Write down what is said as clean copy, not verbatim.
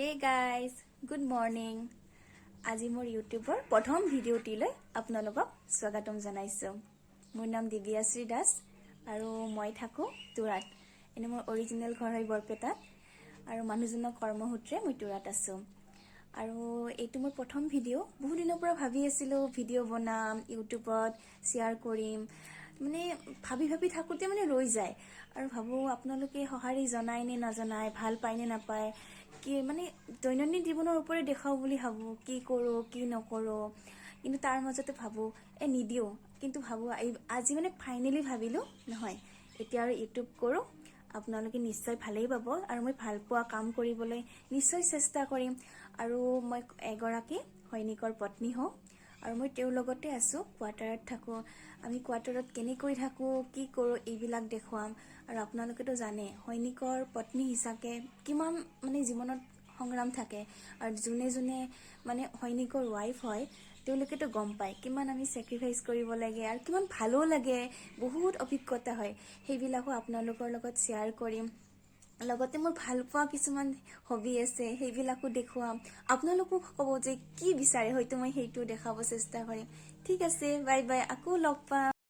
Hey guys good morning. আজি মোৰ ইউটিউবৰ প্ৰথম ভিডিঅ'টিলৈ আপোনালোকক স্বাগতম জনাইছোঁ। মোৰ নাম দিব্যাশ্ৰী দাস আৰু মই থাকোঁ তুৰাত। এনে মোৰ অৰিজিনেল ঘৰ হয় বৰপেটাত আৰু মানুহজনৰ কৰ্মসূত্ৰে মই তুৰাত আছোঁ। আৰু এইটো মোৰ প্ৰথম ভিডিঅ'। বহু দিনৰ পৰা ভাবি আছিলোঁ ভিডিঅ' বনাম, ইউটিউবত শ্বেয়াৰ কৰিম, মানে ভাবি থাকোঁতে মানে ৰৈ যায় আৰু ভাবোঁ আপোনালোকে সঁহাৰি জনায় নে নাজনায়, ভাল পায় নে নাপায়, কি মানে দৈনন্দিন জীৱনৰ ওপৰত দেখাওঁ বুলি ভাবোঁ, কি কৰোঁ কি নকৰোঁ, কিন্তু তাৰ মাজতে ভাবোঁ নিদিওঁ। কিন্তু ভাবোঁ আজি মানে ফাইনেলি ভাবিলোঁ নহয়, এতিয়া আৰু ইউটিউব কৰোঁ, আপোনালোকে নিশ্চয় ভালেই পাব আৰু মই ভাল পোৱা কাম কৰিবলৈ নিশ্চয় চেষ্টা কৰিম। আৰু মই এগৰাকী সৈনিকৰ পত্নী হওঁ আৰু মই তেওঁৰ লগতে আছোঁ, কোৱাৰ্টাৰত থাকোঁ। আমি কোৱাৰ্টাৰত কেনেকৈ থাকোঁ, কি কৰোঁ এইবিলাক দেখুৱাম। আৰু আপোনালোকেতো জানে সৈনিকৰ পত্নী হিচাপে কিমান মানে জীৱনত সংগ্ৰাম থাকে, আৰু যোনে মানে সৈনিকৰ ৱাইফ হয় তেওঁলোকেতো গম পায় কিমান আমি ছেক্ৰিফাইচ কৰিব লাগে আৰু কিমান ভালো লাগে, বহুত অভিজ্ঞতা হয়। সেইবিলাকো আপোনালোকৰ লগত শ্বেয়াৰ কৰিম। লগতে মোৰ ভাল পোৱা কিছুমান হবি আছে, সেইবিলাকো দেখুৱাম। আপোনালোকো ক'ব যে কি বিচাৰে, হয়তো মই সেইটো দেখাব চেষ্টা কৰিম। ঠিক আছে, বাই বাই, আকৌ লগ পাম।